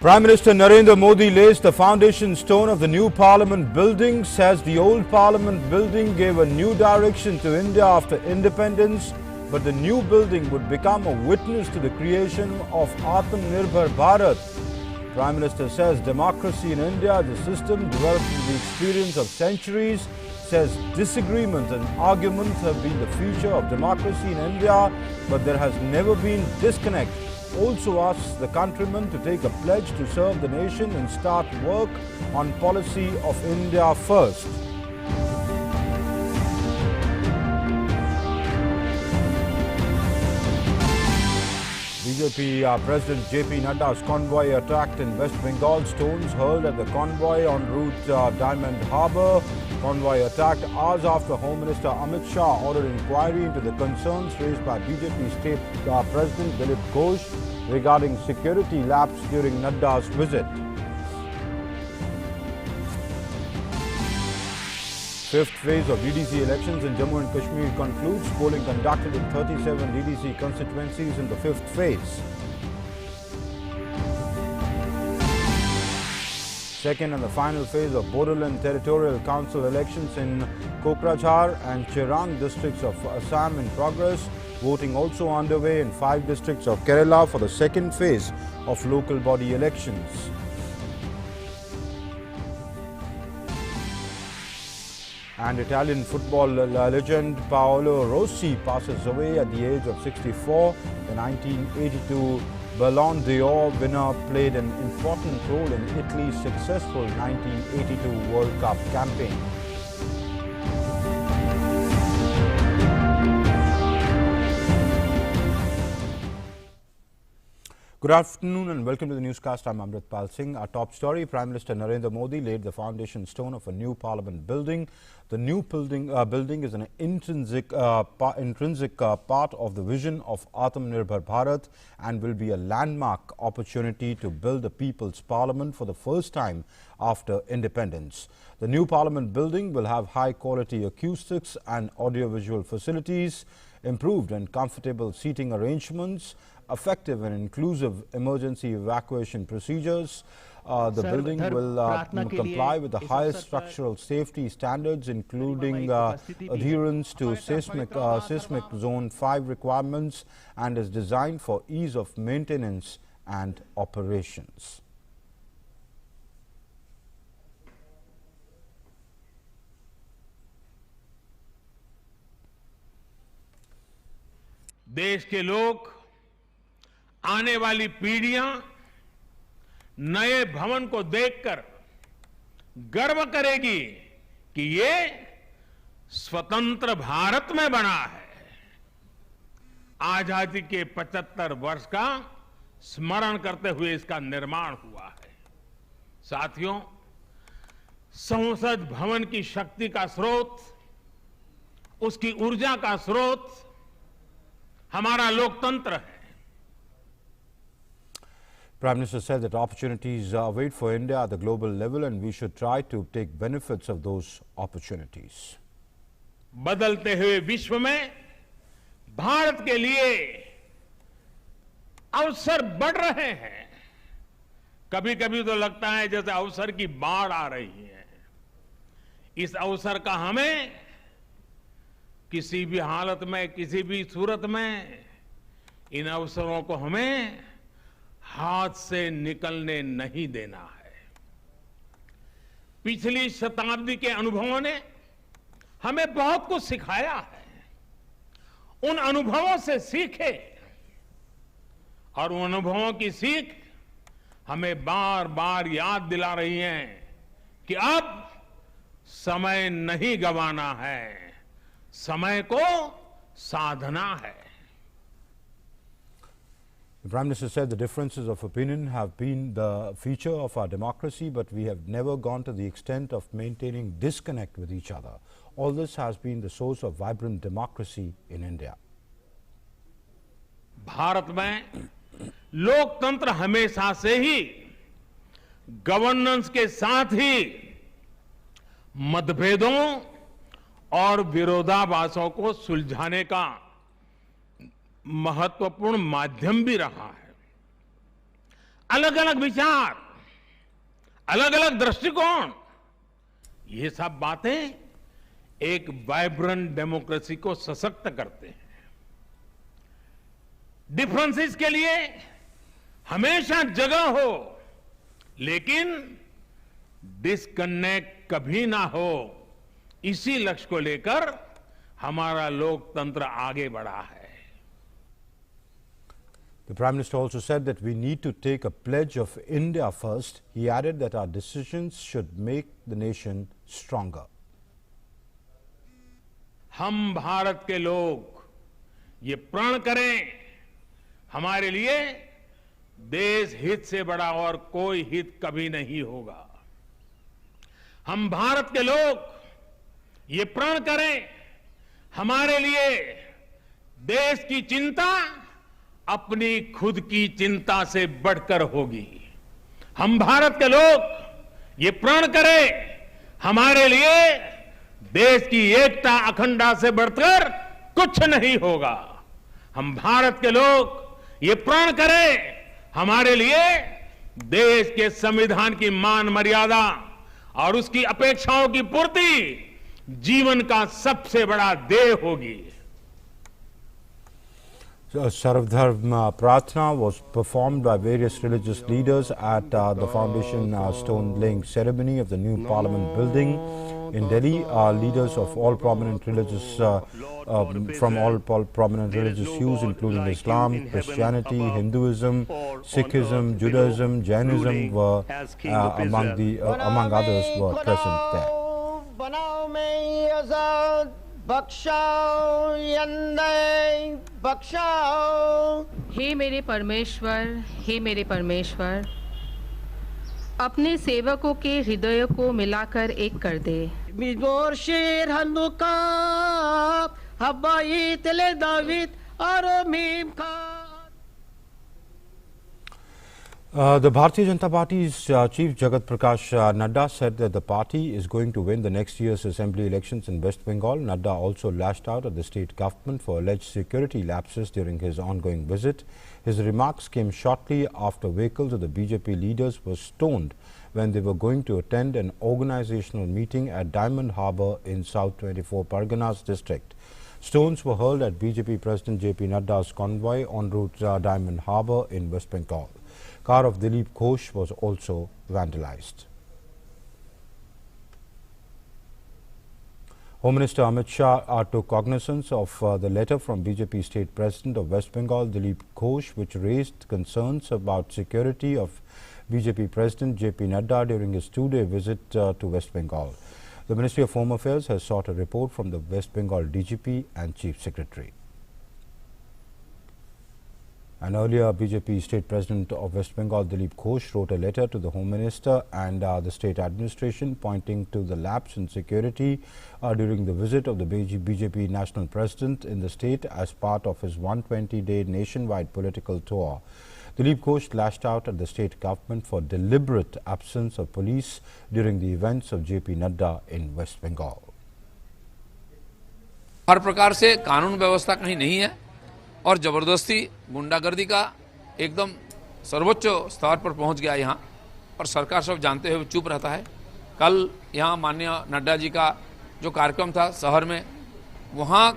Prime Minister Narendra Modi lays the foundation stone of the new Parliament building, says the old Parliament building gave a new direction to India after independence, but the new building would become a witness to the creation of Atmanirbhar Bharat. Prime Minister says democracy in India is a system developed in the experience of centuries, says disagreements and arguments have been the feature of democracy in India, but there has never been disconnect. Also asks the countrymen to take a pledge to serve the nation and start work on policy of India first. BJP President JP Nadda's convoy attacked in West Bengal. Stones hurled at the convoy en route Diamond Harbour. Convoy attacked hours after Home Minister Amit Shah ordered inquiry into the concerns raised by BJP State President Dilip Ghosh regarding security lapse during Nadda's visit. Fifth phase of DDC elections in Jammu and Kashmir concludes. Polling conducted in 37 DDC constituencies in the fifth phase. Second and the final phase of Bodoland Territorial Council elections in Kokrajhar and Chirang districts of Assam in progress. Voting also underway in 5 districts of Kerala for the second phase of local body elections. And Italian football legend Paolo Rossi passes away at the age of 64. The 1982 Ballon d'Or winner played an important role in Italy's successful 1982 World Cup campaign. Good afternoon and welcome to the newscast. I'm Amritpal Singh. Our top story: Prime Minister Narendra Modi laid the foundation stone of a new Parliament building. The new building is an intrinsic part of the vision of Atmanirbhar Bharat and will be a landmark opportunity to build a People's Parliament for the first time after independence. The new Parliament building will have high-quality acoustics and audiovisual facilities, improved and comfortable seating arrangements, effective and inclusive emergency evacuation procedures. The building will comply with the highest structural safety standards, including adherence to seismic zone 5 requirements, and is designed for ease of maintenance and operations. देश के लोग, आने वाली पीढ़ियां नए भवन को देखकर गर्व करेगी कि ये स्वतंत्र भारत में बना है। आजादी के 75 वर्ष का स्मरण करते हुए इसका निर्माण हुआ है। साथियों, संसद भवन की शक्ति का स्रोत, उसकी ऊर्जा का स्रोत हमारा लोकतंत्र है। Prime Minister said that opportunities await for India at the global level and we should try to take benefits of those opportunities. बदलते हुए विश्व में भारत के लिए अवसर बढ़ रहे हैं। कभी-कभी तो लगता है जैसे अवसर की बाढ़ आ रही है। इस अवसर का हमें किसी भी हालत में, किसी भी सूरत में इन अवसरों को हमें हाथ से निकलने नहीं देना है। पिछली शताब्दी के अनुभवों ने हमें बहुत कुछ सिखाया है। उन अनुभवों से सीखे और उन अनुभवों की सीख हमें बार-बार याद दिला रही है कि अब समय नहीं गंवाना है, समय को साधना है। The Prime Minister said the differences of opinion have been the feature of our democracy, but we have never gone to the extent of maintaining disconnect with each other. All this has been the source of vibrant democracy in India. Bharat में लोकतंत्र हमेशा से ही governance के साथ ही मतभेदों और विरोधाभासों को सुलझाने का महत्वपूर्ण माध्यम भी रहा है। अलग अलग विचार, अलग अलग दृष्टिकोण, ये सब बातें एक वाइब्रेंट डेमोक्रेसी को सशक्त करते हैं। डिफरेंसेस के लिए हमेशा जगह हो, लेकिन डिस्कनेक्ट कभी ना हो, इसी लक्ष्य को लेकर हमारा लोकतंत्र आगे बढ़ा है। The Prime Minister also said that we need to take a pledge of India first. He added that our decisions should make the nation stronger. हम भारत के लोग ये प्रण करें, हमारे लिए देश हित से बड़ा और कोई हित कभी नहीं होगा। हम भारत के लोग ये प्रण करें, हमारे लिए देश की चिंता अपनी खुद की चिंता से बढ़कर होगी। हम भारत के लोग ये प्रण करें, हमारे लिए देश की एकता अखंडता से बढ़कर कुछ नहीं होगा। हम भारत के लोग ये प्रण करें, हमारे लिए देश के संविधान की मान मर्यादा और उसकी अपेक्षाओं की पूर्ति जीवन का सबसे बड़ा ध्येय होगी। Sarvdharma Prarthana was performed by various religious leaders at the foundation stone laying ceremony of the new Parliament building in Delhi. Leaders of all prominent religious from all prominent religious hues, including Islam, Christianity, Hinduism, Sikhism, Judaism, Jainism, were among others were present there. हे मेरे परमेश्वर, अपने सेवकों के हृदय को मिलाकर एक कर दे। The Bharatiya Janata Party's Chief Jagat Prakash Nadda said that the party is going to win the next year's assembly elections in West Bengal. Nadda also lashed out at the state government for alleged security lapses during his ongoing visit. His remarks came shortly after vehicles of the BJP leaders were stoned when they were going to attend an organizational meeting at Diamond Harbour in South 24 Parganas district. Stones were hurled at BJP President JP Nadda's convoy en route Diamond Harbour in West Bengal. Car of Dilip Ghosh was also vandalized. Home Minister Amit Shah took cognizance of the letter from BJP State President of West Bengal, Dilip Ghosh, which raised concerns about security of BJP President JP Nadda during his two-day visit to West Bengal. The Ministry of Home Affairs has sought a report from the West Bengal DGP and Chief Secretary. And earlier, BJP State President of West Bengal, Dilip Ghosh, wrote a letter to the Home Minister and the state administration pointing to the lapse in security during the visit of the BJP National President in the state as part of his 120-day nationwide political tour. Dilip Ghosh lashed out at the state government for deliberate absence of police during the events of JP Nadda in West Bengal. हर प्रकार से कानून व्यवस्था कहीं नहीं है और जबरदस्ती गुंडागर्दी का एकदम सर्वोच्च स्तर पर पहुंच गया यहाँ, और सरकार सब जानते हुए चुप रहता है। कल यहाँ माननीय नड्डा जी का जो कार्यक्रम था शहर में, वहाँ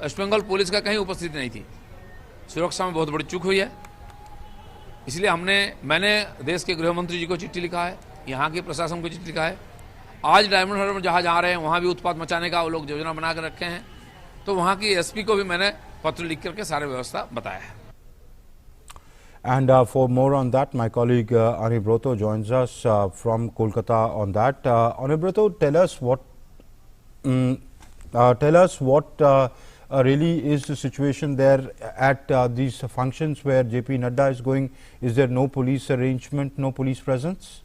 वेस्ट बंगाल पुलिस का कहीं उपस्थिति नहीं थी। सुरक्षा में बहुत बड़ी चूक हुई है, इसलिए मैंने देश के गृह मंत्री जी को चिट्ठी लिखा है, यहाँ के प्रशासन को चिट्ठी लिखा है। आज डायमंड हार्बर में जहाँ जा रहे हैं वहाँ भी उत्पात मचाने का वो लोग योजना बना कर रखे हैं, तो वहाँ की एसपी को भी मैंने पत्र लिख करके सारे व्यवस्था बताया है। And for more on that, my colleague Anibroto joins us from Kolkata on that. Anibroto, tell us what really is the situation there at these functions where JP Nadda is going. Is there no police arrangement, no police presence?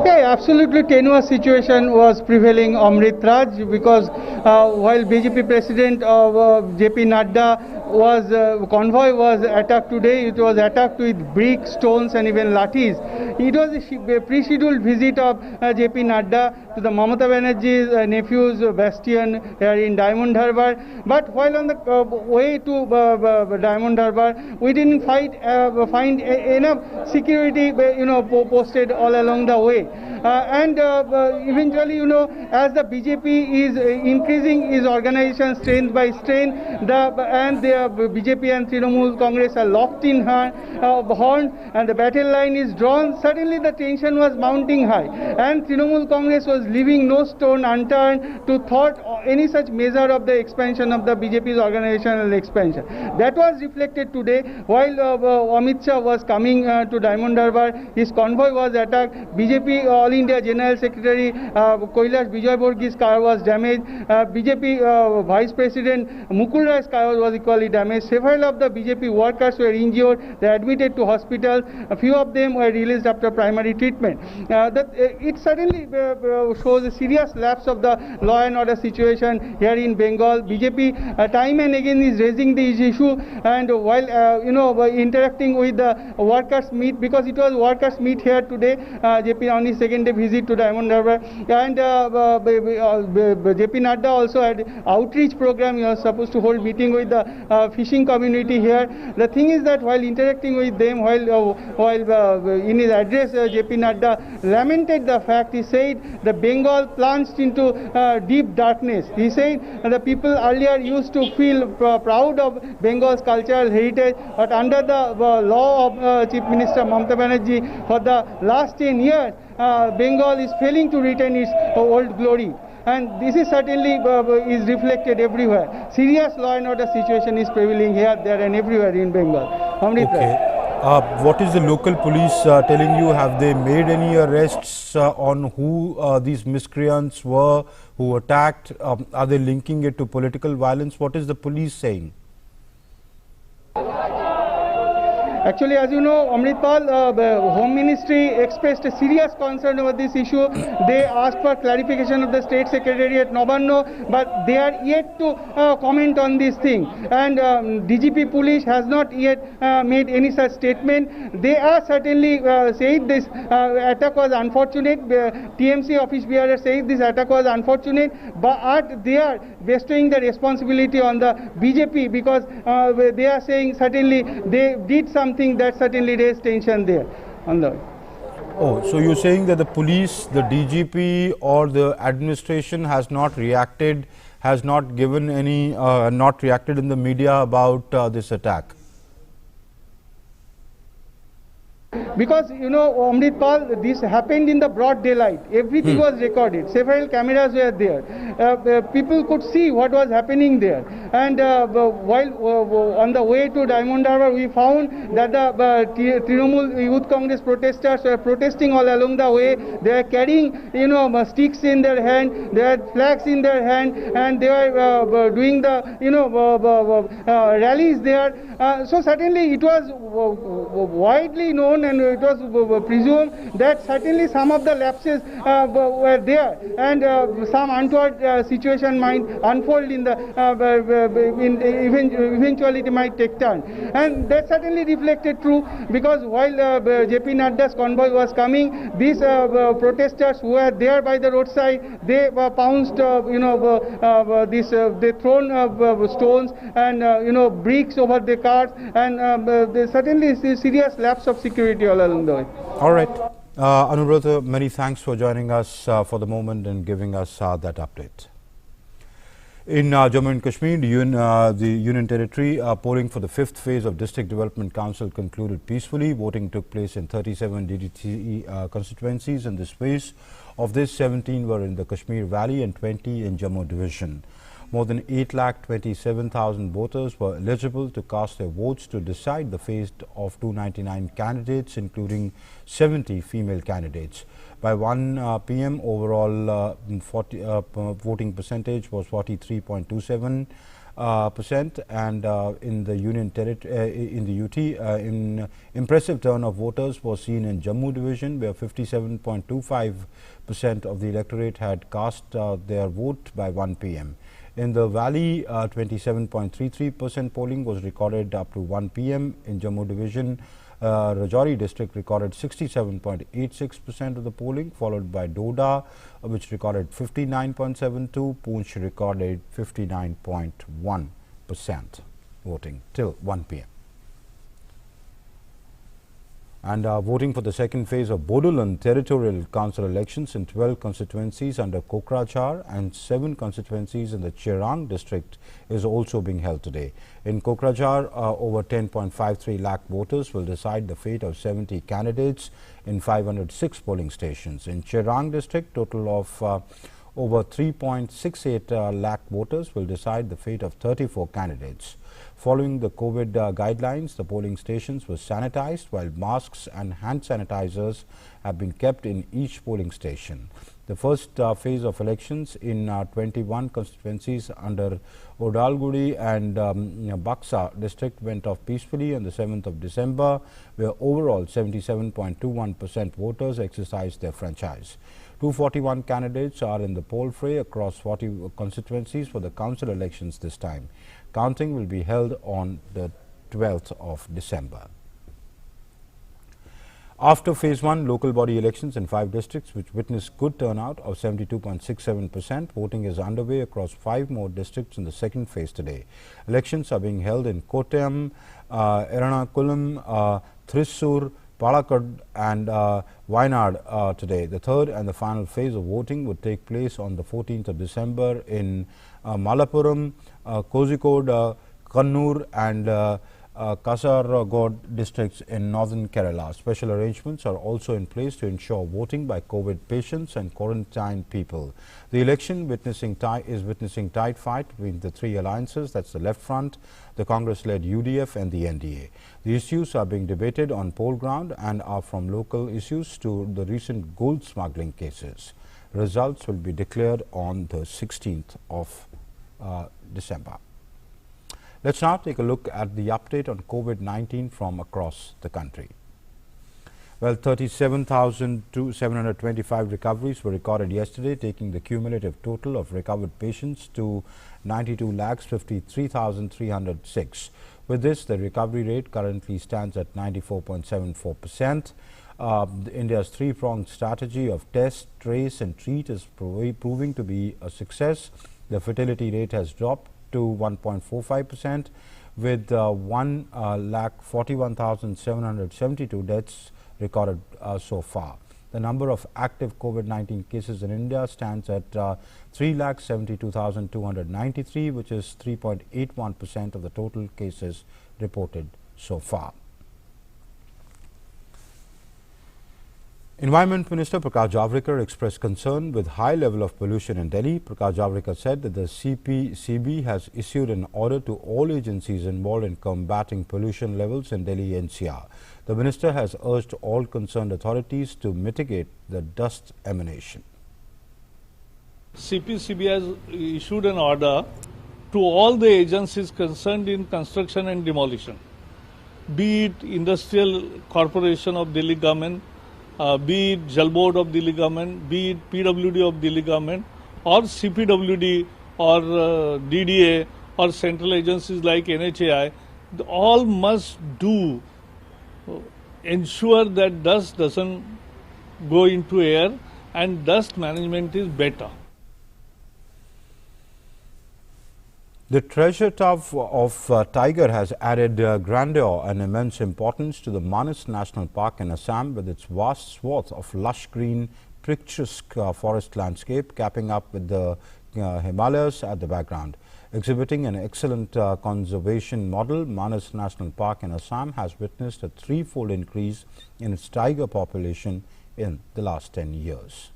Yeah, absolutely tenuous situation was prevailing, Amrit Raj, because while BJP President of JP Nadda convoy was attacked today. It was attacked with bricks, stones, and even lathis. It was a pre-scheduled visit of JP Nadda to the Mamata Banerjee's nephew's bastion here in Diamond Harbour. But while on the way to Diamond Harbour, we didn't find enough security, posted all along the way. And eventually, as the BJP is increasing its organization strength by strength, the BJP and Trinamool Congress are locked in horn, and the battle line is drawn. Suddenly, the tension was mounting high, and Trinamool Congress was leaving no stone unturned to thwart any such measure of the expansion of the BJP's organizational expansion. That was reflected today while Amit Shah was coming to Diamond Harbour. His convoy was attacked. BJP All India General Secretary Kailash Vijayborgi's car was damaged. BJP Vice President Mukul Rai's car was equally damaged. Several of the BJP workers were injured. They admitted to hospital. A few of them were released after primary treatment. It certainly shows a serious lapse of the law and order situation here in Bengal. BJP time and again is raising this issue, and while interacting with the workers meet, because it was workers meet here today, JP on his second day visit to Diamond Harbour, and JP Nadda also had outreach program. He was supposed to hold meeting with the fishing community here. The thing is that while interacting with them, while in his address, JP Nadda lamented the fact. He said the Bengal plunged into deep darkness. He said the people earlier used to feel proud of Bengal's cultural heritage, but under the law of Chief Minister Mamata Banerjee for the last 10 years, Bengal is failing to retain its old glory. And this is certainly is reflected everywhere. Serious law and order situation is prevailing here, there, and everywhere in Bengal. Okay. What is the local police telling you? Have they made any arrests on who these miscreants were who attacked? Are they linking it to political violence? What is the police saying? Actually, as you know, Amritpal, the Home Ministry expressed a serious concern over this issue. They asked for clarification of the State Secretary at Nabanno, but they are yet to comment on this thing. And DGP Police has not yet made any such statement. They are certainly saying this attack was unfortunate. TMC office bearer says this attack was unfortunate, but they are bestowing the responsibility on the BJP, because they are saying certainly they did something that certainly raised tension there on the. Oh, so you're saying that the police, the DGP or the administration has not reacted, has not given any, not reacted in the media about this attack? Because, Amritpal, this happened in the broad daylight. Everything was recorded. Several cameras were there. People could see what was happening there. And while on the way to Diamond Harbour, we found that the Trinamool Youth Congress protesters were protesting all along the way. They were carrying, sticks in their hand. They had flags in their hand, and they were doing the, rallies there. So certainly it was widely known, and it was presumed that certainly some of the lapses were there, and some untoward situation might unfold in the eventually it might take turn, and that certainly reflected true, because while JP Nadda's convoy was coming, these protesters who were there by the roadside, they pounced they thrown stones and bricks over the cars, and there certainly is a serious lapse of security all along the way. All right. Anubrata, many thanks for joining us for the moment and giving us that update. In Jammu and Kashmir, the Union Territory, polling for the 5th phase of District Development Council concluded peacefully. Voting took place in 37 DDT constituencies in this phase. Of this, 17 were in the Kashmir Valley and 20 in Jammu Division. More than 8,27,000 voters were eligible to cast their votes to decide the fate of 299 candidates, including 70 female candidates. By 1 p.m., overall voting percentage was 43.27%, and in the Union Territory, in the UT, impressive turn of voters was seen in Jammu Division, where 57.25% of the electorate had cast their vote by 1 p.m. In the Valley, 27.33% polling was recorded up to 1 p.m. In Jammu Division, Rajouri district recorded 67.86% of the polling, followed by Doda, which recorded 59.72%. Poonch recorded 59.1% voting till 1 p.m. And voting for the second phase of Bodoland Territorial Council elections in 12 constituencies under Kokrajhar and 7 constituencies in the Chirang district is also being held today. In Kokrajhar, over 10.53 lakh voters will decide the fate of 70 candidates in 506 polling stations. In Chirang district, total of over 3.68 lakh voters will decide the fate of 34 candidates. Following the COVID guidelines, the polling stations were sanitized, while masks and hand sanitizers have been kept in each polling station. The first phase of elections in 21 constituencies under Odalguri and Baksa district went off peacefully on the 7th of December, where overall 77.21% voters exercised their franchise. 241 candidates are in the poll fray across 40 constituencies for the council elections this time. Counting will be held on the 12th of December. After phase 1 local body elections in 5 districts, which witnessed good turnout of 72.67%, voting is underway across 5 more districts in the second phase today. Elections are being held in Kottayam, Ernakulam, Thrissur, Palakkad and Wayanad today. The third and the final phase of voting would take place on the 14th of December in Malappuram, Kozhikode, Kannur and Kasaragod districts in northern Kerala. Special arrangements are also in place to ensure voting by COVID patients and quarantined people. The election is witnessing tight fight between the 3 alliances, that's the Left Front, the Congress-led UDF and the NDA. The issues are being debated on poll ground and are from local issues to the recent gold smuggling cases. Results will be declared on the 16th of December. Let's now take a look at the update on COVID-19 from across the country. Well, 37,725 recoveries were recorded yesterday, taking the cumulative total of recovered patients to 92,53,306. With this, the recovery rate currently stands at 94.74%. India's 3-pronged strategy of test, trace and treat is proving to be a success. The fatality rate has dropped to 1.45%, with 1,41,772 deaths recorded so far. The number of active COVID-19 cases in India stands at 3,72,293, which is 3.81% of the total cases reported so far. Environment Minister Prakash Javadekar expressed concern with high level of pollution in Delhi. Prakash Javadekar said that the CPCB has issued an order to all agencies involved in combating pollution levels in Delhi NCR. The minister has urged all concerned authorities to mitigate the dust emanation. CPCB has issued an order to all the agencies concerned in construction and demolition, be it Industrial Corporation of Delhi Government, be it Jal Board of Delhi Government, be it PWD of Delhi Government, or CPWD or DDA or central agencies like NHAI, all must do ensure that dust doesn't go into air and dust management is better. The treasure trove of Tiger has added grandeur and immense importance to the Manas National Park in Assam, with its vast swath of lush green, picturesque forest landscape capping up with the Himalayas at the background. Exhibiting an excellent conservation model, Manas National Park in Assam has witnessed a 3-fold increase in its tiger population in the last 10 years.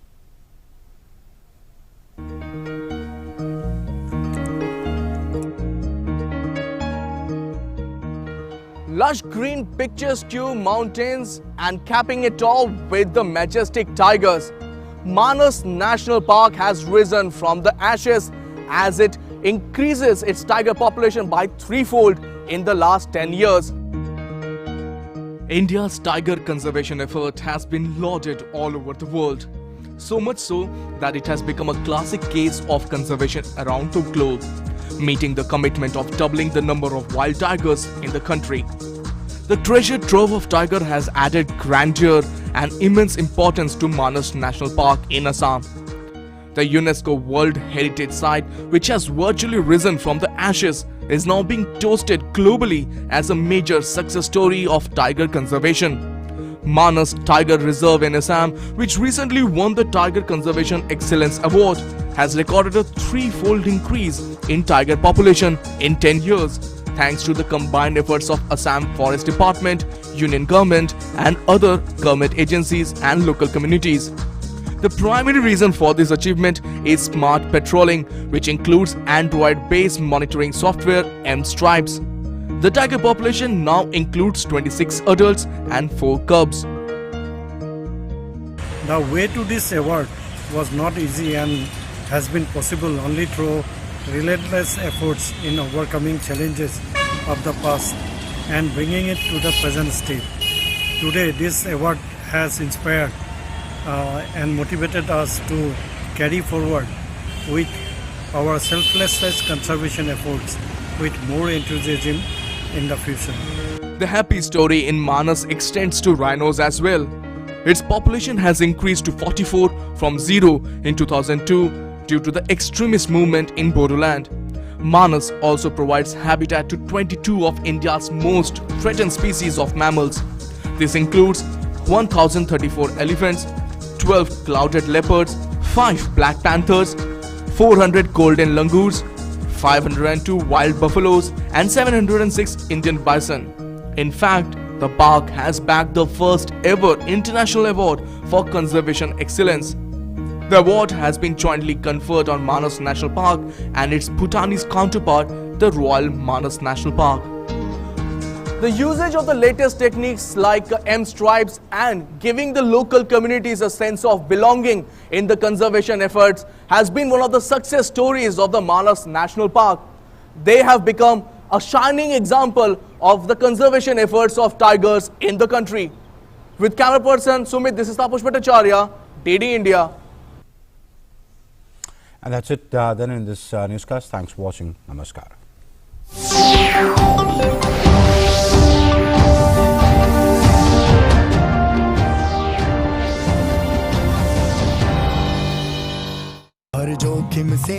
Lush green picturesque mountains and capping it all with the majestic tigers. Manas National Park has risen from the ashes as it increases its tiger population by 3-fold in the last 10 years. India's tiger conservation effort has been lauded all over the world. so much so that it has become a classic case of conservation around the globe, meeting the commitment of doubling the number of wild tigers in the country. The treasure trove of tiger has added grandeur and immense importance to Manas National Park in Assam. The UNESCO World Heritage Site, which has virtually risen from the ashes, is now being toasted globally as a major success story of tiger conservation. Manas Tiger Reserve in Assam, which recently won the Tiger Conservation Excellence Award, has recorded a threefold increase in tiger population in 10 years, thanks to the combined efforts of Assam Forest Department, Union Government and other government agencies and local communities. The primary reason for this achievement is smart patrolling, which includes Android-based monitoring software M-Stripes. The tiger population now includes 26 adults and 4 cubs. The way to this award was not easy and has been possible only through relentless efforts in overcoming challenges of the past and bringing it to the present state. Today, this award has inspired and motivated us to carry forward with our selfless conservation efforts with more enthusiasm in the future. The happy story in Manas extends to rhinos as well. Its population has increased to 44 from 0 in 2002 due to the extremist movement in Bodoland. Manas also provides habitat to 22 of India's most threatened species of mammals. This includes 1034 elephants, 12 clouded leopards, 5 black panthers, 400 golden langurs, 502 wild buffaloes and 706 Indian bison. In fact, the park has bagged the first ever international award for conservation excellence. The award has been jointly conferred on Manas National Park and its Bhutanese counterpart, the Royal Manas National Park. The usage of the latest techniques like M-Stripes and giving the local communities a sense of belonging in the conservation efforts has been one of the success stories of the Manas National Park. They have become a shining example of the conservation efforts of tigers in the country. With camera person Sumit, this is Tapush Bhattacharya, DD India. And that's it then in this newscast. Thanks for watching. Namaskar.